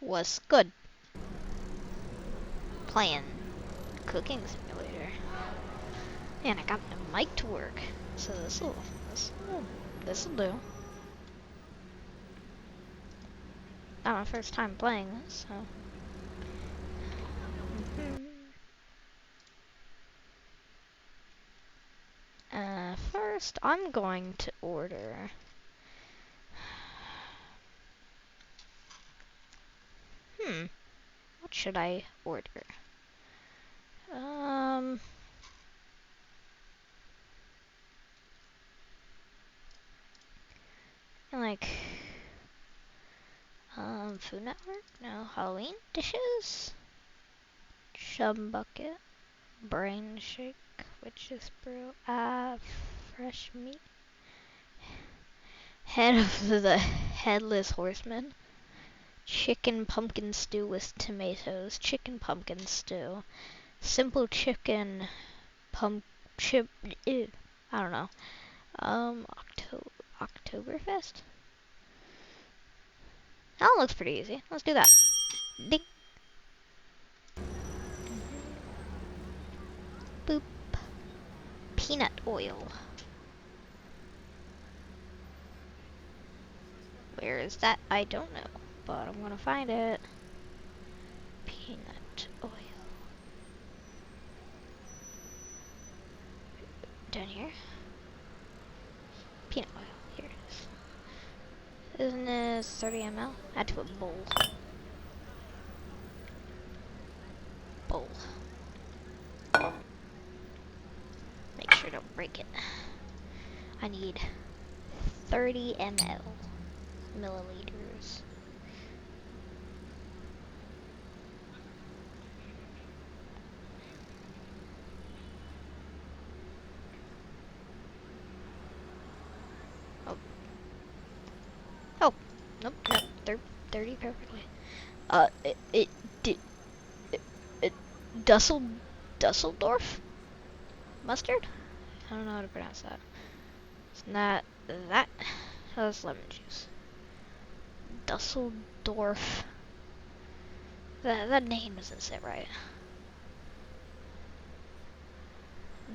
Was good. Playing cooking simulator. And I got the mic to work. So this'll do. Not my first time playing this, so. First I'm going to order. What should I order? Like, Food Network? No, Halloween dishes? Chum bucket, brain shake, witch's brew, fresh meat. Head of the headless horseman. Chicken pumpkin stew with tomatoes. Chicken pumpkin stew. Simple chicken chip. Ew, I don't know. Oktoberfest? That one looks pretty easy. Let's do that. Ding. Boop. Peanut oil. Where is that? I don't know, but I'm gonna find it. Peanut oil. Down here. Peanut oil. Here it is. Isn't this 30 ml? Add to a bowl. Bowl. Make sure to break it. I need 30 milliliters. Oh, nope, 30 perfectly. Dusseldorf mustard? I don't know how to pronounce that. It's not that. Oh, that's lemon juice. Dusseldorf. That name doesn't sit right.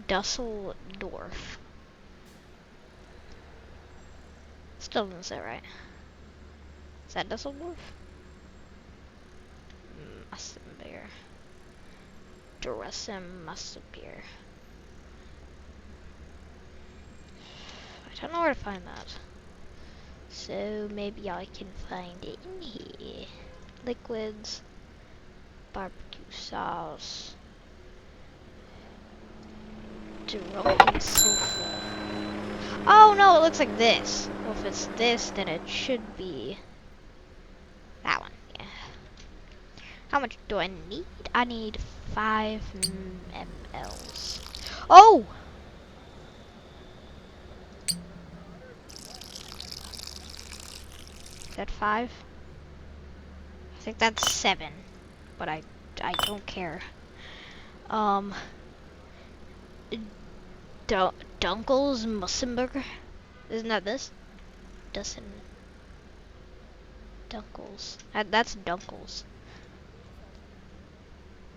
Dusseldorf. Still doesn't sit right. Is that Dusseldorf? Mussenbeer. Dressing Mussenbeer. I don't know where to find that. So maybe I can find it in here. Liquids. Barbecue sauce. Drunken sofa. Oh no, it looks like this. Well, if it's this, then it should be that one. Yeah. How much do I need? I need 5 mLs. Oh! Is that 5? I think that's 7, but I don't care. Dunkel's Mussenburger? Isn't that this? Dunkel's. That's Dunkel's.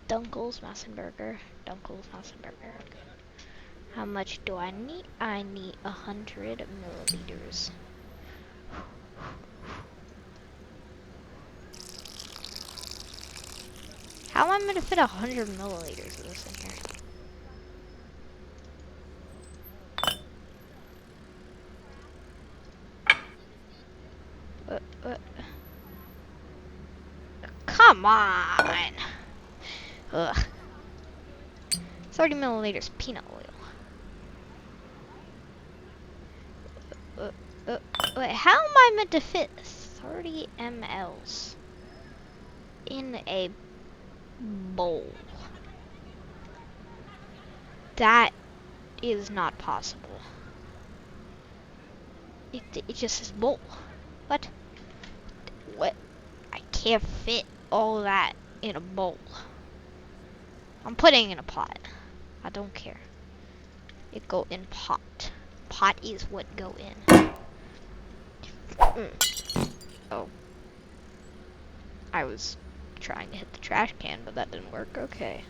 Dunkel's Massenburger. Dunkel's Massenburger. How much do I need? I need 100 milliliters. How am I gonna fit 100 milliliters of this in here? Come on! Ugh. 30 milliliters peanut oil. Wait, how am I meant to fit 30 mLs in a bowl? That is not possible. It just says bowl. What? What? I can't fit all that in a bowl. I'm putting it in a pot. I don't care. It go in pot. Pot is what go in. Oh. I was trying to hit the trash can, but that didn't work. Okay.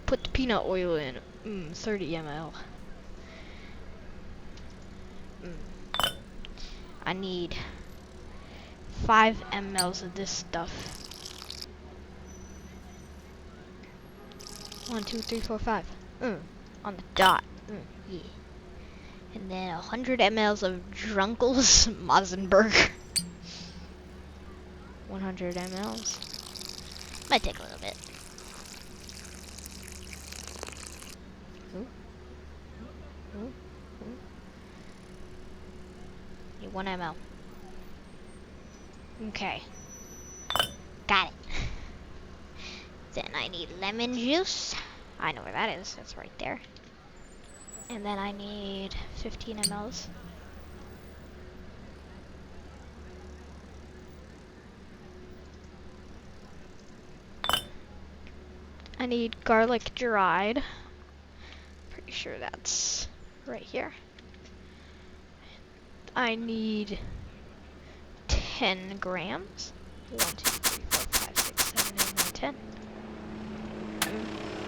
Put the peanut oil in. 30 ml. I need 5 mLs of this stuff. 1, 2, 3, 4, 5. On the dot. Yeah. And then 100 mLs of Drunkel's Mosenberg. 100 mLs. Might take a little bit. Ooh. Ooh. Ooh. Need 1 ml. Okay. Got it. Then I need lemon juice. I know where that is. It's right there. And then I need 15 mLs. I need garlic dried. Pretty sure that's right here. I need 10 grams. 1, 2, 3, 4, 5, 6, 7, 8, 9, 10.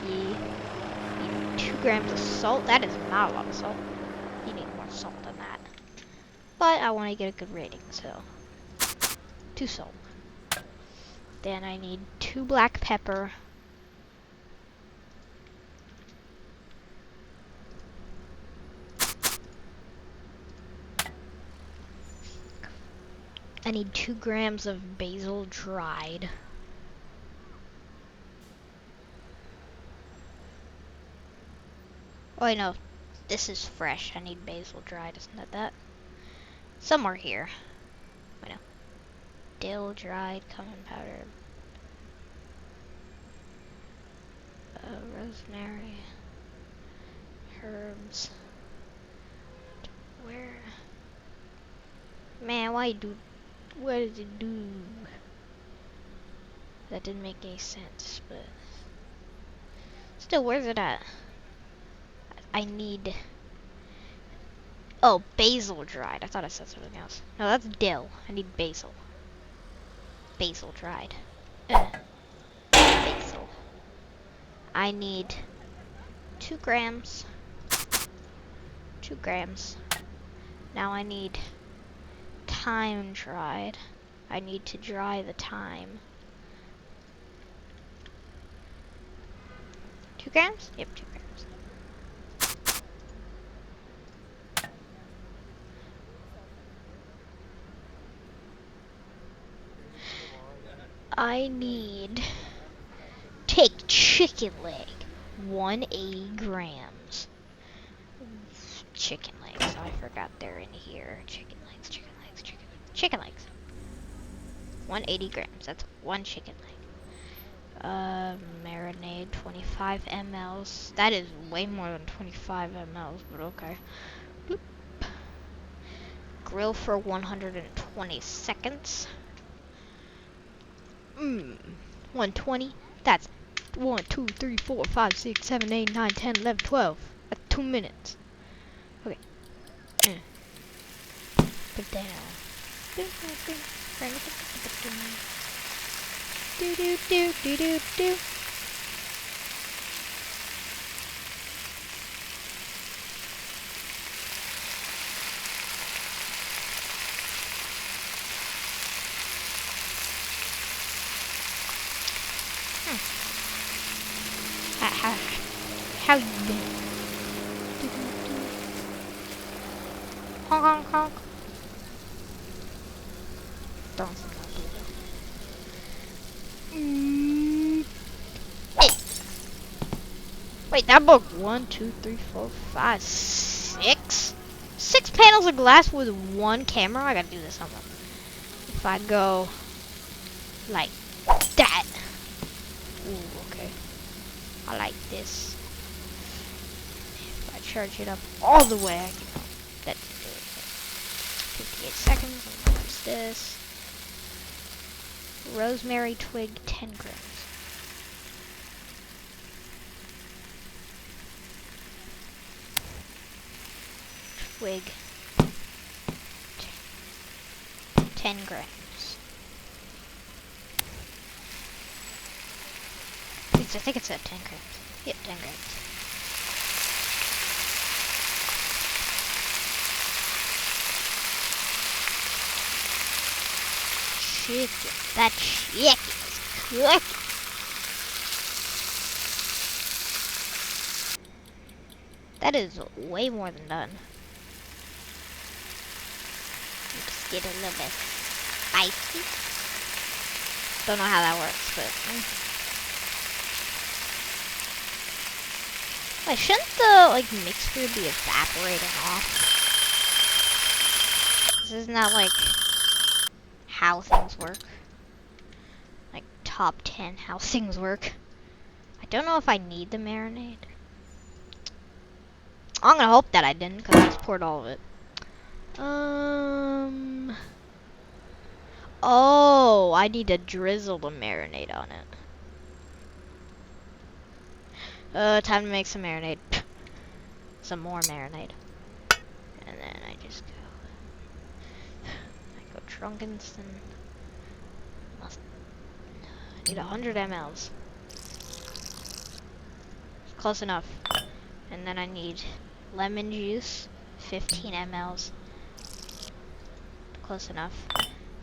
Yeah. Need 2 grams of salt. That is not a lot of salt. You need more salt than that. But I want to get a good rating, so 2 salt. Then I need 2 black pepper. I need 2 grams of basil dried. Oh, wait, no. This is fresh. I need basil dried. Isn't that? Somewhere here. Wait, no. Dill dried, cumin powder. Rosemary. Herbs. Where? Man, why do... What did it do? That didn't make any sense, but... Still, where's it at? I need... Oh, basil dried. I thought I said something else. No, that's dill. I need basil. Basil dried. Basil. I need 2 grams. 2 grams. Now I need thyme dried. I need to dry the thyme. 2 grams? Yep, 2 grams. I need... Take chicken leg. 180 grams. Chicken legs. I forgot they're in here. Chicken legs, chicken legs, chicken legs. 180 grams. That's 1 chicken leg. Marinade 25 mLs. That is way more than 25 mLs, but okay. Boop. Grill for 120 seconds. 120. That's 1, 2, 3, 4, 5, 6, 7, 8, 9, 10, 11, 12. That's 2 minutes. Okay. Put that on. Do do do do do do. How you been? Honk honk honk. Hey. Wait, that broke 1, 2, 3, 4, 5, 6? 6 panels of glass with 1 camera? I gotta do this on one. If I go like that. Ooh, okay. I like this. If I charge it up all the way, I can... That's 58 seconds. And what's this? Rosemary twig, 10 grams. Twig, 10 grams. grams. I think it's at 10 grams. Yep, 10 grams. Chicken. That chicken is cooking. That is way more than done. Just get a little bit spicy. Don't know how that works, but. Wait, shouldn't the mixture be evaporating off? Isn't that how things work? Like top 10 how things work. I don't know if I need the marinade. I'm gonna hope that I didn't, because I just poured all of it. Oh, I need to drizzle the marinade on it. Time to make some marinade. Some more marinade. And then I just go. I go Trunkenson. I need 100 mLs. Close enough. And then I need lemon juice, 15 mLs. Close enough.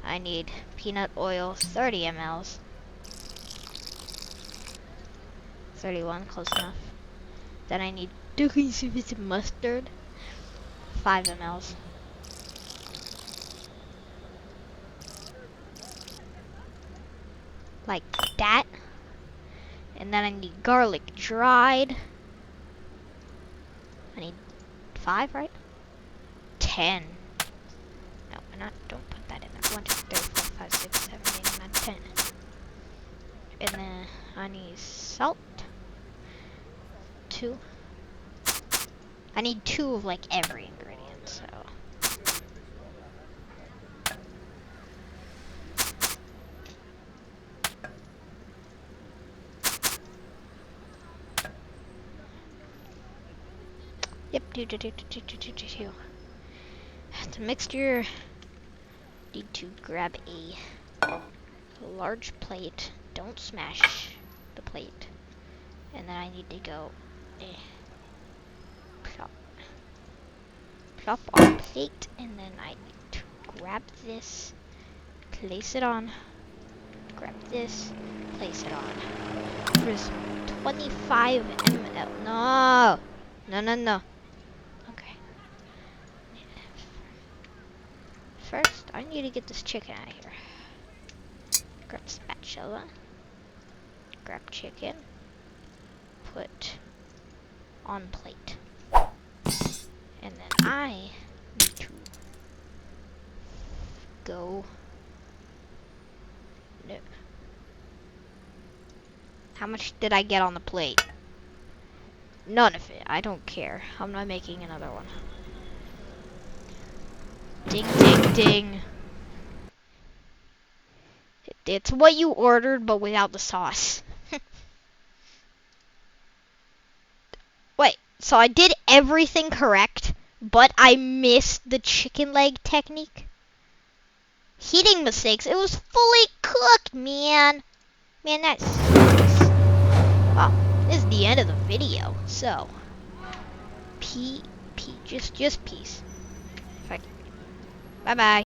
I need peanut oil, 30 mLs. 31, close enough. Then I need mustard, 5 mLs. Like that. And then I need garlic dried. I need 5, right? 10. No, don't put that in there. 1, 2, 3, 4, 5, 6, 7, 8, 9, 10. And then I need salt. 2. I need 2 of every ingredient, so. Yep, do. The mixture, need to grab a large plate. Don't smash the plate. And then I need to go plop on plate, and then I need to grab this, place it on, grab this, place it on. There's 25 ml. No. Okay. First, I need to get this chicken out of here. Grab spatula. Grab chicken. Put on plate. And then I need to go. No. How much did I get on the plate? None of it. I don't care. I'm not making another one. Ding, ding, ding. It's what you ordered, but without the sauce. Wait, so I did everything correct, but I missed the chicken leg technique? Heating mistakes. It was fully cooked, man. Man, that sucks. Well, this is the end of the video, so. Just peace. Bye-bye.